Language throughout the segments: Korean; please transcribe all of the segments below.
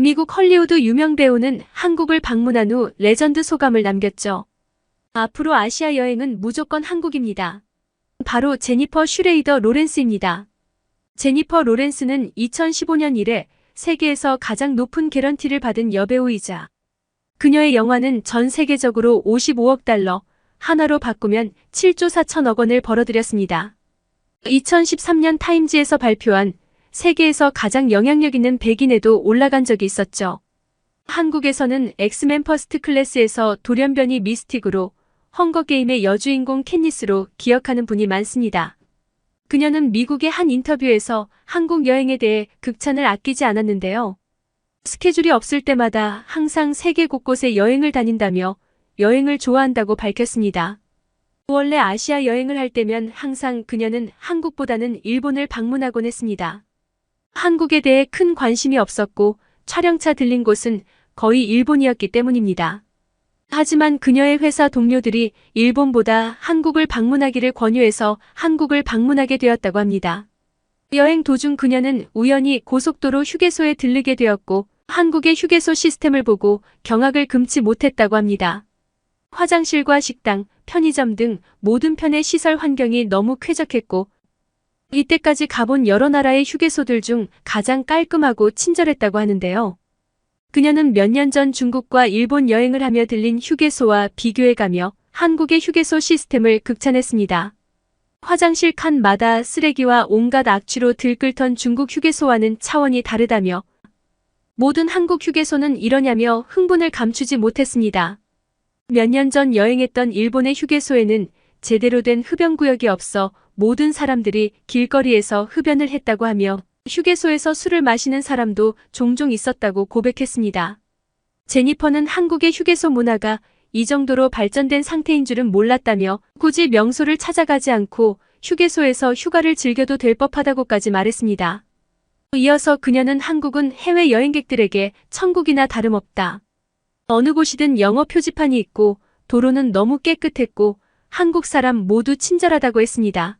미국 헐리우드 유명 배우는 한국을 방문한 후 레전드 소감을 남겼죠. 앞으로 아시아 여행은 무조건 한국입니다. 바로 제니퍼 슈레이더 로렌스입니다. 제니퍼 로렌스는 2015년 이래 세계에서 가장 높은 개런티를 받은 여배우이자 그녀의 영화는 전 세계적으로 55억 달러, 하나로 바꾸면 7조 4천억 원을 벌어들였습니다. 2013년 타임지에서 발표한 세계에서 가장 영향력 있는 100인에도 올라간 적이 있었죠. 한국에서는 엑스맨 퍼스트 클래스에서 돌연변이 미스틱으로 헝거게임의 여주인공 캣니스로 기억하는 분이 많습니다. 그녀는 미국의 한 인터뷰에서 한국 여행에 대해 극찬을 아끼지 않았는데요. 스케줄이 없을 때마다 항상 세계 곳곳에 여행을 다닌다며 여행을 좋아한다고 밝혔습니다. 원래 아시아 여행을 할 때면 항상 그녀는 한국보다는 일본을 방문하곤 했습니다. 한국에 대해 큰 관심이 없었고 촬영차 들린 곳은 거의 일본이었기 때문입니다. 하지만 그녀의 회사 동료들이 일본보다 한국을 방문하기를 권유해서 한국을 방문하게 되었다고 합니다. 여행 도중 그녀는 우연히 고속도로 휴게소에 들르게 되었고 한국의 휴게소 시스템을 보고 경악을 금치 못했다고 합니다. 화장실과 식당, 편의점 등 모든 편의 시설 환경이 너무 쾌적했고 이때까지 가본 여러 나라의 휴게소들 중 가장 깔끔하고 친절했다고 하는데요. 그녀는 몇 년 전 중국과 일본 여행을 하며 들린 휴게소와 비교해가며 한국의 휴게소 시스템을 극찬했습니다. 화장실 칸마다 쓰레기와 온갖 악취로 들끓던 중국 휴게소와는 차원이 다르다며 모든 한국 휴게소는 이러냐며 흥분을 감추지 못했습니다. 몇 년 전 여행했던 일본의 휴게소에는 제대로 된 흡연구역이 없어 모든 사람들이 길거리에서 흡연을 했다고 하며 휴게소에서 술을 마시는 사람도 종종 있었다고 고백했습니다. 제니퍼는 한국의 휴게소 문화가 이 정도로 발전된 상태인 줄은 몰랐다며 굳이 명소를 찾아가지 않고 휴게소에서 휴가를 즐겨도 될 법하다고까지 말했습니다. 이어서 그녀는 한국은 해외 여행객들에게 천국이나 다름없다. 어느 곳이든 영어 표지판이 있고 도로는 너무 깨끗했고 한국 사람 모두 친절하다고 했습니다.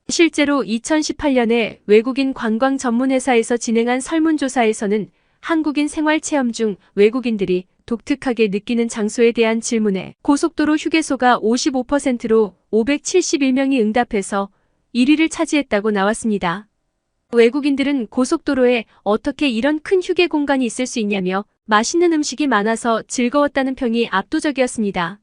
실제로 2018년에 외국인 관광 전문회사에서 진행한 설문조사에서는 한국인 생활체험 중 외국인들이 독특하게 느끼는 장소에 대한 질문에 고속도로 휴게소가 55%로 571명이 응답해서 1위를 차지했다고 나왔습니다. 외국인들은 고속도로에 어떻게 이런 큰 휴게 공간이 있을 수 있냐며 맛있는 음식이 많아서 즐거웠다는 평이 압도적이었습니다.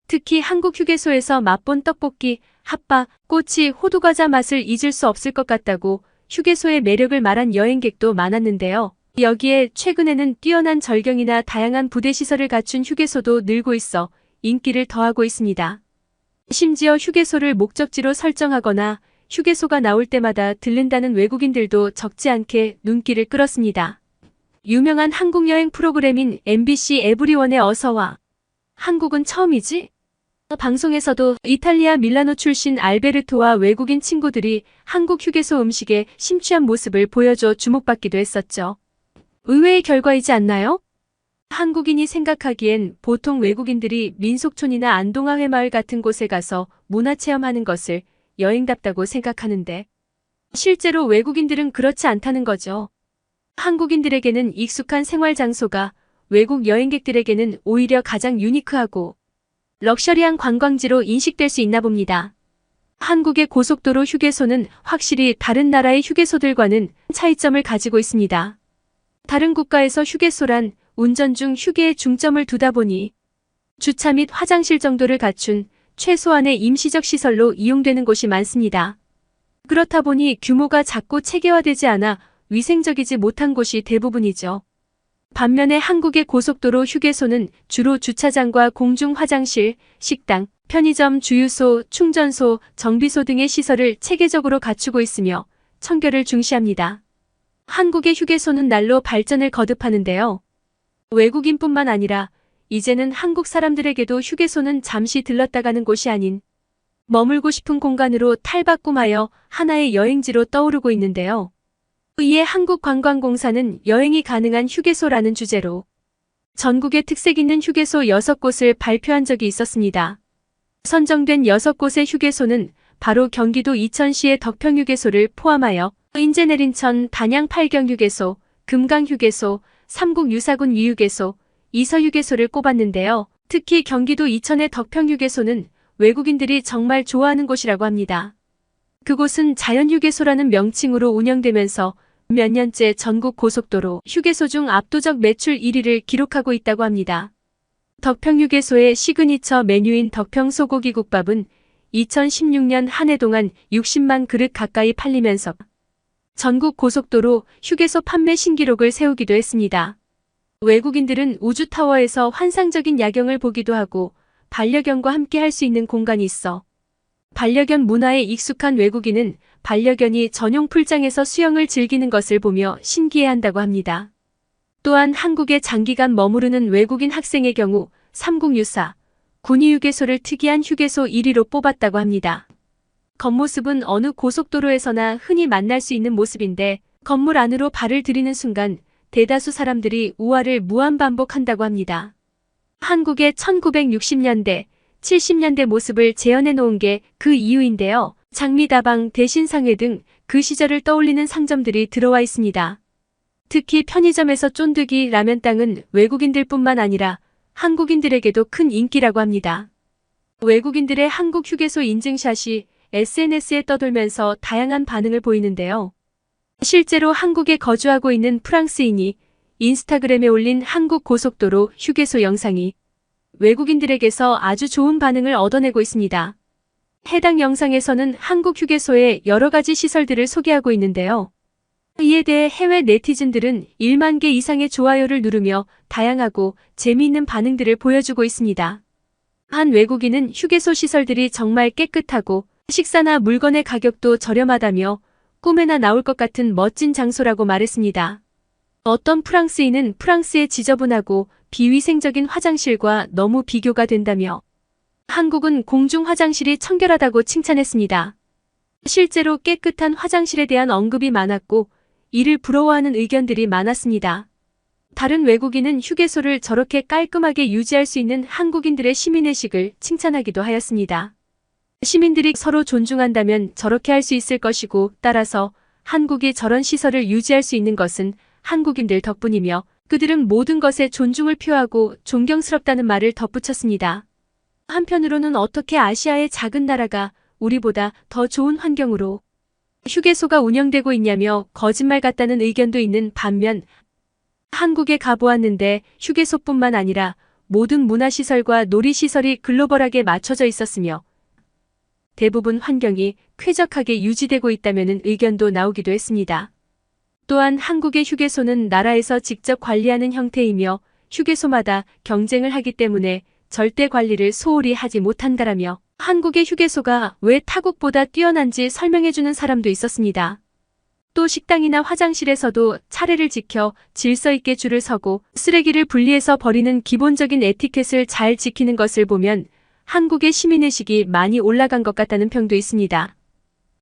특히 한국 휴게소에서 맛본 떡볶이, 핫바, 꼬치, 호두과자 맛을 잊을 수 없을 것 같다고 휴게소의 매력을 말한 여행객도 많았는데요. 여기에 최근에는 뛰어난 절경이나 다양한 부대시설을 갖춘 휴게소도 늘고 있어 인기를 더하고 있습니다. 심지어 휴게소를 목적지로 설정하거나 휴게소가 나올 때마다 들른다는 외국인들도 적지 않게 눈길을 끌었습니다. 유명한 한국 여행 프로그램인 MBC 에브리원에 어서와. 한국은 처음이지? 방송에서도 이탈리아 밀라노 출신 알베르토와 외국인 친구들이 한국 휴게소 음식에 심취한 모습을 보여줘 주목받기도 했었죠. 의외의 결과이지 않나요? 한국인이 생각하기엔 보통 외국인들이 민속촌이나 안동아 회마을 같은 곳에 가서 문화체험하는 것을 여행답다고 생각하는데 실제로 외국인들은 그렇지 않다는 거죠. 한국인들에게는 익숙한 생활 장소가 외국 여행객들에게는 오히려 가장 유니크하고 럭셔리한 관광지로 인식될 수 있나 봅니다. 한국의 고속도로 휴게소는 확실히 다른 나라의 휴게소들과는 차이점을 가지고 있습니다. 다른 국가에서 휴게소란 운전 중 휴게에 중점을 두다 보니 주차 및 화장실 정도를 갖춘 최소한의 임시적 시설로 이용되는 곳이 많습니다. 그렇다 보니 규모가 작고 체계화되지 않아 위생적이지 못한 곳이 대부분이죠. 반면에 한국의 고속도로 휴게소는 주로 주차장과 공중 화장실, 식당, 편의점, 주유소, 충전소, 정비소 등의 시설을 체계적으로 갖추고 있으며 청결을 중시합니다. 한국의 휴게소는 날로 발전을 거듭하는데요. 외국인뿐만 아니라 이제는 한국 사람들에게도 휴게소는 잠시 들렀다 가는 곳이 아닌 머물고 싶은 공간으로 탈바꿈하여 하나의 여행지로 떠오르고 있는데요. 이에 한국관광공사는 여행이 가능한 휴게소라는 주제로 전국에 특색 있는 휴게소 6곳을 발표한 적이 있었습니다. 선정된 6곳의 휴게소는 바로 경기도 이천시의 덕평휴게소를 포함하여 인제내린천 단양 팔경휴게소, 금강휴게소, 삼국유사군 위휴게소, 이서휴게소를 꼽았는데요. 특히 경기도 이천의 덕평휴게소는 외국인들이 정말 좋아하는 곳이라고 합니다. 그곳은 자연휴게소라는 명칭으로 운영되면서 몇 년째 전국 고속도로 휴게소 중 압도적 매출 1위를 기록하고 있다고 합니다. 덕평휴게소의 시그니처 메뉴인 덕평 소고기국밥은 2016년 한 해 동안 60만 그릇 가까이 팔리면서 전국 고속도로 휴게소 판매 신기록을 세우기도 했습니다. 외국인들은 우주타워에서 환상적인 야경을 보기도 하고 반려견과 함께 할 수 있는 공간이 있어 반려견 문화에 익숙한 외국인은 반려견이 전용 풀장에서 수영을 즐기는 것을 보며 신기해한다고 합니다. 또한 한국에 장기간 머무르는 외국인 학생의 경우 삼국유사, 군위휴게소를 특이한 휴게소 1위로 뽑았다고 합니다. 겉모습은 어느 고속도로에서나 흔히 만날 수 있는 모습인데 건물 안으로 발을 들이는 순간 대다수 사람들이 우화를 무한반복한다고 합니다. 한국의 1960년대, 70년대 모습을 재현해 놓은 게 그 이유인데요. 장미다방, 대신상회 등 그 시절을 떠올리는 상점들이 들어와 있습니다. 특히 편의점에서 쫀득이 라면땅은 외국인들뿐만 아니라 한국인들에게도 큰 인기라고 합니다. 외국인들의 한국 휴게소 인증샷이 SNS에 떠돌면서 다양한 반응을 보이는데요. 실제로 한국에 거주하고 있는 프랑스인이 인스타그램에 올린 한국 고속도로 휴게소 영상이 외국인들에게서 아주 좋은 반응을 얻어내고 있습니다. 해당 영상에서는 한국 휴게소의 여러 가지 시설들을 소개하고 있는데요. 이에 대해 해외 네티즌들은 1만 개 이상의 좋아요를 누르며 다양하고 재미있는 반응들을 보여주고 있습니다. 한 외국인은 휴게소 시설들이 정말 깨끗하고 식사나 물건의 가격도 저렴하다며 꿈에나 나올 것 같은 멋진 장소라고 말했습니다. 어떤 프랑스인은 프랑스의 지저분하고 비위생적인 화장실과 너무 비교가 된다며 한국은 공중 화장실이 청결하다고 칭찬했습니다. 실제로 깨끗한 화장실에 대한 언급이 많았고 이를 부러워하는 의견들이 많았습니다. 다른 외국인은 휴게소를 저렇게 깔끔하게 유지할 수 있는 한국인들의 시민의식을 칭찬하기도 하였습니다. 시민들이 서로 존중한다면 저렇게 할 수 있을 것이고 따라서 한국이 저런 시설을 유지할 수 있는 것은 한국인들 덕분이며 그들은 모든 것에 존중을 표하고 존경스럽다는 말을 덧붙였습니다. 한편으로는 어떻게 아시아의 작은 나라가 우리보다 더 좋은 환경으로 휴게소가 운영되고 있냐며 거짓말 같다는 의견도 있는 반면 한국에 가보았는데 휴게소뿐만 아니라 모든 문화시설과 놀이시설이 글로벌하게 맞춰져 있었으며 대부분 환경이 쾌적하게 유지되고 있다는 의견도 나오기도 했습니다. 또한 한국의 휴게소는 나라에서 직접 관리하는 형태이며 휴게소마다 경쟁을 하기 때문에 절대 관리를 소홀히 하지 못한다라며 한국의 휴게소가 왜 타국보다 뛰어난지 설명해주는 사람도 있었습니다. 또 식당이나 화장실에서도 차례를 지켜 질서 있게 줄을 서고 쓰레기를 분리해서 버리는 기본적인 에티켓을 잘 지키는 것을 보면 한국의 시민의식이 많이 올라간 것 같다는 평도 있습니다.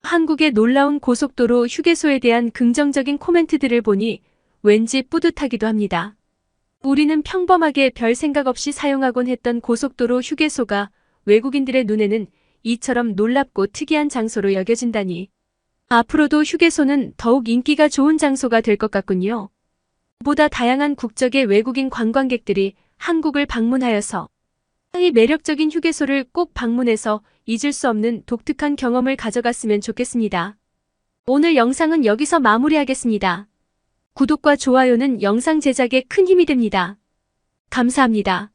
한국의 놀라운 고속도로 휴게소에 대한 긍정적인 코멘트들을 보니 왠지 뿌듯하기도 합니다. 우리는 평범하게 별 생각 없이 사용하곤 했던 고속도로 휴게소가 외국인들의 눈에는 이처럼 놀랍고 특이한 장소로 여겨진다니. 앞으로도 휴게소는 더욱 인기가 좋은 장소가 될 것 같군요. 보다 다양한 국적의 외국인 관광객들이 한국을 방문하여서 이 매력적인 휴게소를 꼭 방문해서 잊을 수 없는 독특한 경험을 가져갔으면 좋겠습니다. 오늘 영상은 여기서 마무리하겠습니다. 구독과 좋아요는 영상 제작에 큰 힘이 됩니다. 감사합니다.